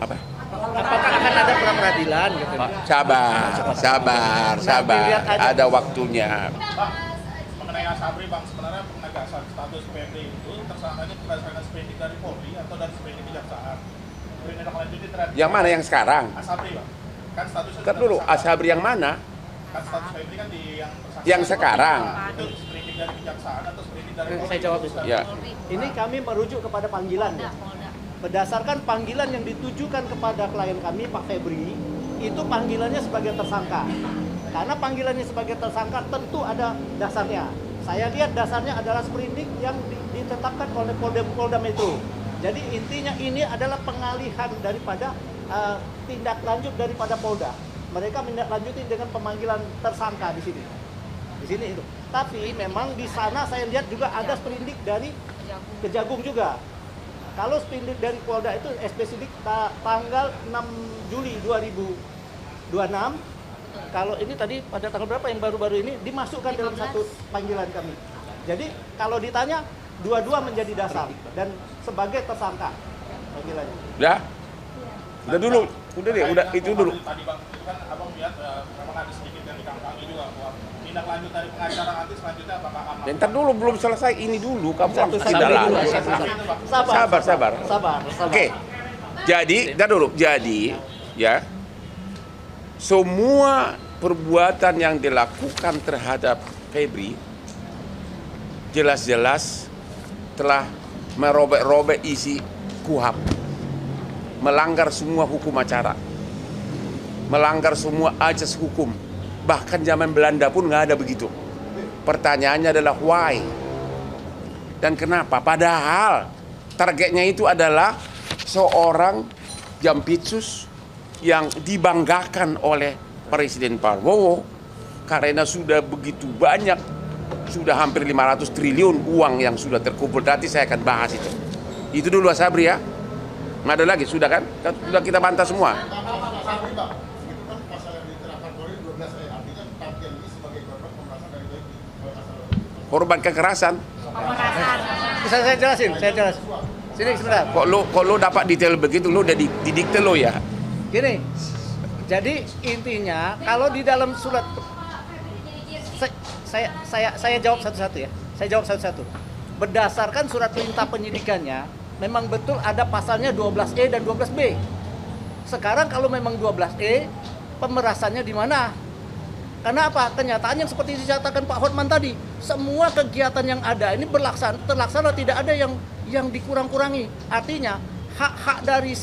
Apa? Apakah akan ada pra peradilan gitu? Sabar. Ada waktunya. Mengenai Asabri, Bang, sebenarnya penegasan status PMD itu tersangkanya berdasarkan sprindik dari Polri atau dari sprindik kejaksaan? Lanjutin terhadap Yang mana yang sekarang? Asabri, Bang. Kan statusnya Ntar dulu, Asabri yang mana? kan status PMD kan di yang tersangka. Yang sekarang. Itu sprindik dari kejaksaan atau sprindik dari Polri? Saya jawab itu. Ya. Ini kami merujuk kepada panggilan. Ya. Berdasarkan panggilan yang ditujukan kepada klien kami, Pak Febri, itu panggilannya sebagai tersangka. Karena panggilannya sebagai tersangka tentu ada dasarnya. Saya lihat dasarnya adalah sprindik yang ditetapkan oleh Polda Metro. Jadi intinya ini adalah pengalihan daripada tindak lanjut daripada Polda. Mereka menindaklanjuti dengan pemanggilan tersangka di sini. Di sini itu. Tapi memang di sana saya lihat juga ada sprindik dari Kejagung juga. Kalau sprindik dari Polda itu spesifik tanggal 6 Juli 2026. Kalau ini tadi pada tanggal berapa yang baru-baru ini dimasukkan dalam satu panggilan kami. Jadi kalau ditanya dua-dua menjadi dasar dan sebagai tersangka panggilannya. Udah itu dulu. Tadi Bang, itu kan Abang lihat memang ada sedikit yang dikangkangi juga bahwa tindak lanjut dari pengacara nanti selanjutnya apakah akan Ntar dulu belum selesai ini dulu. Kamu harus Sabar tidak dulu, lama. Sabar. Oke. Jadi, ya, semua perbuatan yang dilakukan terhadap Febri jelas-jelas telah merobek-robek isi KUHP, melanggar semua hukum acara, melanggar semua ajas hukum. Bahkan zaman Belanda pun nggak ada begitu. Pertanyaannya adalah why dan kenapa? Padahal targetnya itu adalah seorang Jampitsus yang dibanggakan oleh Presiden Prabowo karena sudah begitu banyak, sudah hampir 500 triliun uang yang sudah terkumpul. Nanti saya akan bahas itu. Itu dulu Asabri ya. Nggak ada lagi, sudah kan? Sudah kita bantah semua. Korban kekerasan. Bisa saya jelasin. Sini sebentar. Kok lu dapat detail begitu, lu udah didikte lo ya? Gini, jadi intinya kalau di dalam surat saya jawab satu-satu ya. Saya jawab satu-satu. Berdasarkan surat perintah penyidikannya, memang betul ada pasalnya 12E dan 12B. Sekarang kalau memang 12E, pemerasannya di mana? Karena apa? Kenyataan yang seperti dinyatakan Pak Hotman tadi, semua kegiatan yang ada ini terlaksana, tidak ada yang dikurang-kurangi. Artinya hak-hak dari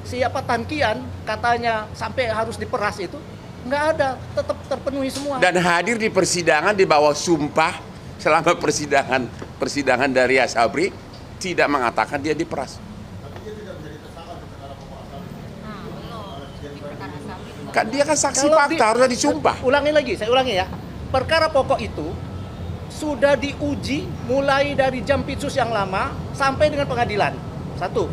siapa Tankian katanya sampai harus diperas itu nggak ada, tetap terpenuhi semua. Dan hadir di persidangan di bawah sumpah selama persidangan dari Asabri tidak mengatakan dia diperas. Kan dia kan saksi fakta, harusnya disumpah. Saya ulangi ya. Perkara pokok itu sudah diuji mulai dari Jampitsus yang lama sampai dengan pengadilan. Satu.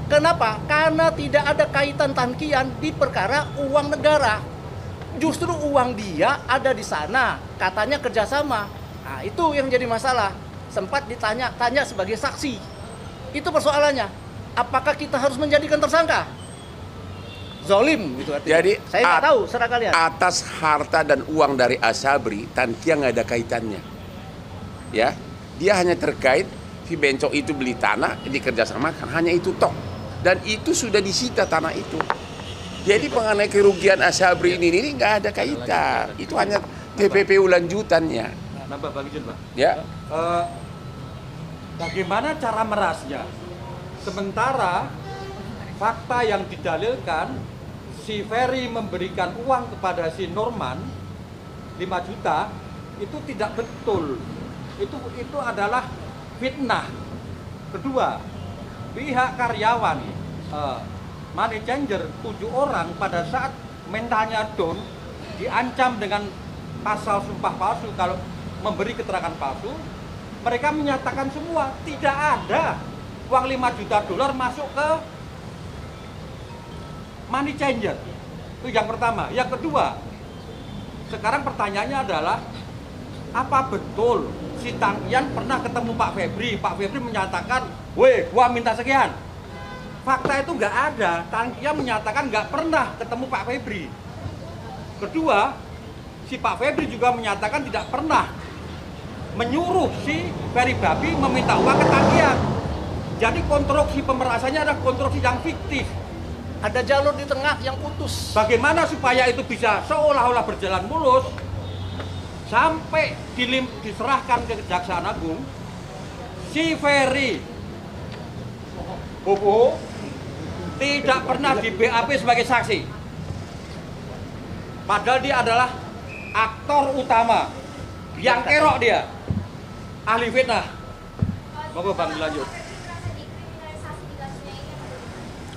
Kenapa? Karena tidak ada kaitan Tankian di perkara uang negara. Justru uang dia ada di sana, katanya kerjasama. Nah, itu yang jadi masalah. Sempat ditanya sebagai saksi. Itu persoalannya. Apakah kita harus menjadikan tersangka? Zolim gitu artinya. Jadi saya nggak tahu, serah kalian. Atas harta dan uang dari Asabri, Tankian nggak ada kaitannya. Ya, dia hanya terkait si Bencok itu beli tanah dikerjasamakan, hanya itu tok. Dan itu sudah disita tanah itu. Jadi mengenai kerugian Asabri ini nggak ada kaitan. Itu hanya TPPU lanjutannya. Nambah Bang Ijun, Pak. Ya. Bagaimana cara merasnya? Sementara fakta yang didalilkan, si Ferry memberikan uang kepada si Norman 5 juta, itu tidak betul. Itu adalah fitnah. Kedua, pihak karyawan money changer 7 orang pada saat mentalnya down diancam dengan pasal sumpah palsu kalau memberi keterangan palsu. Mereka menyatakan semua tidak ada uang 5 juta dolar masuk ke money changer. Itu yang pertama. Yang kedua, sekarang pertanyaannya adalah apa betul si Tankian pernah ketemu Pak Febri? Pak Febri menyatakan, "Weh, gua minta sekian." fakta itu nggak ada. Tangkia menyatakan nggak pernah ketemu Pak Febri. Kedua, si Pak Febri juga menyatakan tidak pernah menyuruh si Ferry Babi meminta uang ke Tangkia. Jadi konstruksi pemerasannya adalah konstruksi yang fiktif. Ada jalur di tengah yang putus. Bagaimana supaya itu bisa seolah-olah berjalan mulus sampai diserahkan ke Kejaksaan Agung, si Ferry Bobo tidak pernah di BAP sebagai saksi. Padahal dia adalah aktor utama. Yang kerok dia. Ahli fitnah. Monggo Bang lanjut.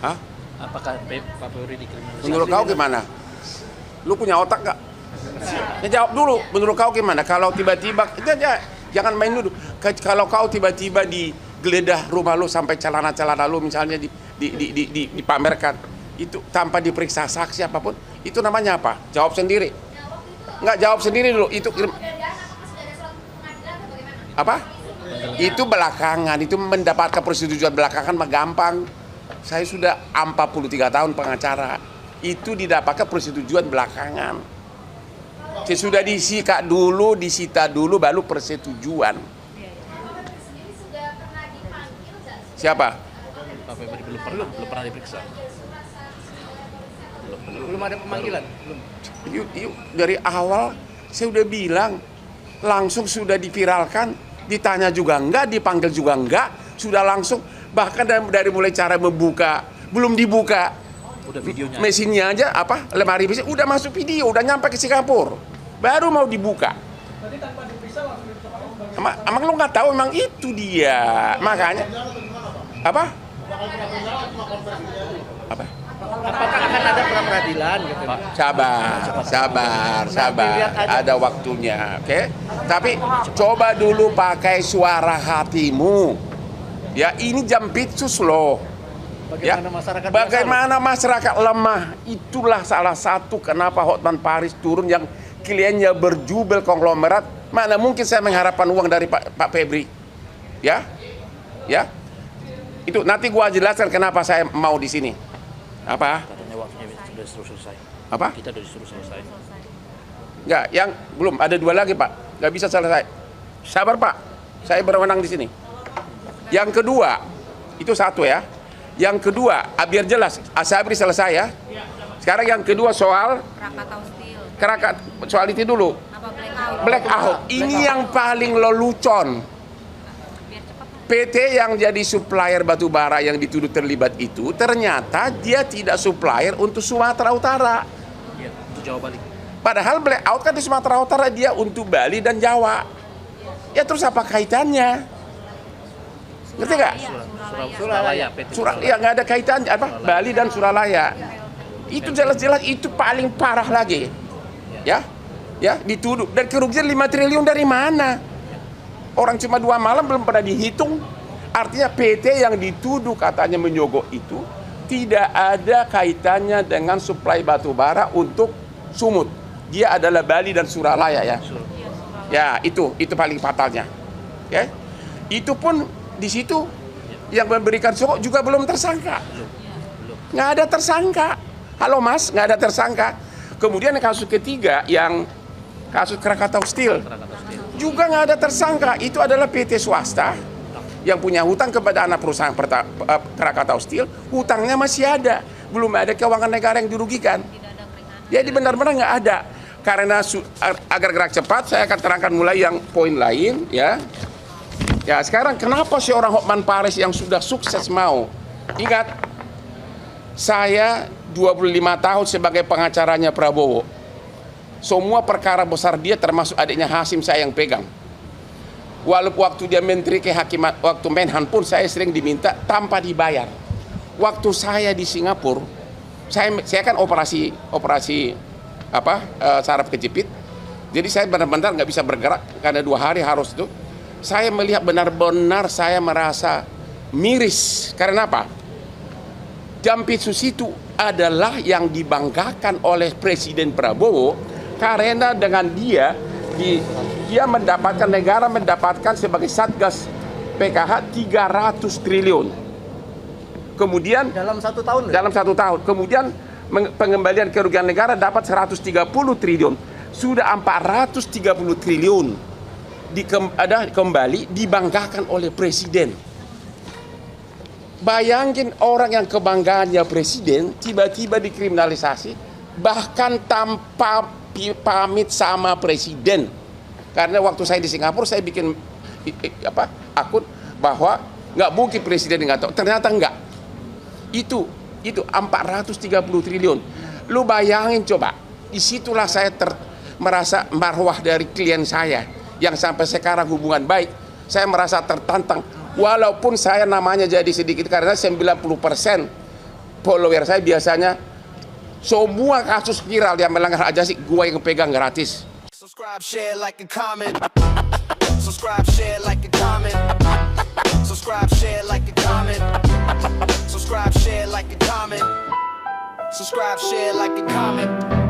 Hah? Apakah Pak Febri dikriminalisasi? Menurut kau gimana? Lu punya otak nggak? Ya jawab dulu. Menurut kau gimana? Kalau tiba-tiba, jangan main dulu. Kalau kau tiba-tiba digeledah rumah lu sampai celana-celana lu misalnya dipamerkan, itu tanpa diperiksa saksi apapun, itu namanya apa? Jawab sendiri. Nggak, jawab sendiri dulu. Itu apa? Itu belakangan. Itu mendapatkan persetujuan belakangan mah gampang. Saya sudah 43 tahun pengacara. Itu didapatkan persetujuan belakangan. Sudah disita dulu baru persetujuan. Siapa? Pak Febri belum pernah diperiksa. Belum ada pemanggilan. Belum. Yuk, dari awal saya udah bilang, langsung sudah diviralkan, ditanya juga enggak, dipanggil juga enggak, sudah langsung. Bahkan dari mulai cara membuka, belum dibuka, Udah videonya. mesinnya aja, lemari mesin, udah masuk video, udah nyampe ke Singapura, baru mau dibuka. Tadi tanpa diperiksa langsung diperiksa. Emang lu nggak tahu, emang itu dia, makanya apa? Apakah akan ada pra peradilan gitu? Sabar, ada waktunya, oke? Tapi coba dulu pakai suara hatimu. Ya, ini jampitsus loh. Bagaimana masyarakat lemah. Itulah salah satu kenapa Hotman Paris turun yang kliennya berjubel konglomerat. Mana mungkin saya mengharapkan uang dari Pak Febri. Ya. Itu nanti gua jelaskan kenapa saya mau di sini. Apa? Katanya waktunya sudah selesai. Apa? Kita sudah disuruh selesai. Enggak, yang belum ada 2 lagi, Pak. Nggak bisa selesai. Sabar, Pak. Saya berwenang di sini. Yang kedua, itu satu ya. Yang kedua, biar jelas, Asabri selesai ya. Sekarang yang kedua soal soal itu dulu. Blackout. Ini yang paling lelucon. PT yang jadi supplier batu bara yang dituduh terlibat itu ternyata dia tidak supplier untuk Sumatera Utara. Iya, untuk Jawa Bali. Padahal blackout kan di Sumatera Utara dia untuk Bali dan Jawa. Ya terus apa kaitannya? Ngerti nggak? Suralaya, PT Suralaya. Ya nggak ada kaitannya Bali dan Suralaya. Itu jelas-jelas itu paling parah lagi. Ya dituduh dan kerugian 5 triliun dari mana? Orang cuma 2 malam belum pernah dihitung. Artinya PT yang dituduh katanya menyogok itu tidak ada kaitannya dengan suplai batu bara untuk Sumut. Dia adalah Bali dan Suralaya ya. Ya itu paling fatalnya. Ya. Itu pun di situ yang memberikan sogok juga belum tersangka. Nggak ada tersangka. Halo Mas, nggak ada tersangka. Kemudian kasus ketiga yang kasus Krakatau Steel juga nggak ada tersangka. Itu adalah PT swasta yang punya hutang kepada anak perusahaan Krakatau Steel. Hutangnya masih ada, belum ada keuangan negara yang dirugikan. Jadi benar-benar nggak ada. Karena agar gerak cepat, saya akan terangkan mulai yang poin lain ya. Ya sekarang kenapa seorang Hotman Paris yang sudah sukses mau? Ingat, saya 25 tahun sebagai pengacaranya Prabowo. Semua perkara besar dia termasuk adiknya Hasim saya yang pegang. Walaupun waktu dia menteri kehakiman, waktu Menhan pun saya sering diminta tanpa dibayar. Waktu saya di Singapura, saya kan operasi saraf kejepit. Jadi saya benar-benar nggak bisa bergerak karena 2 hari harus itu. Saya melihat benar-benar saya merasa miris. Karena apa? Jampitsus itu adalah yang dibanggakan oleh Presiden Prabowo karena dengan dia mendapatkan, negara mendapatkan sebagai Satgas PKH 300 triliun. Kemudian Dalam 1 tahun. dalam 1 tahun. Kemudian pengembalian kerugian negara dapat 130 triliun. Sudah 430 triliun kembali dibanggakan oleh presiden. Bayangin orang yang kebanggaannya presiden tiba-tiba dikriminalisasi, bahkan tanpa pamit sama presiden. Karena waktu saya di Singapura saya bikin akun bahwa nggak mungkin presiden nggak tahu. Ternyata enggak. Itu 430 triliun. Lu bayangin coba. Disitulah saya merasa marwah dari klien saya yang sampai sekarang hubungan baik. Saya merasa tertantang. Walaupun saya namanya jadi sedikit karena 90% follower saya biasanya semua kasus viral yang melanggar hak asasi gue yang pegang gratis. Subscribe, share, like, and comment. Subscribe, share, like, and comment. Subscribe, share, like, and comment. Subscribe, share, like, and comment. Subscribe, share, like, and comment.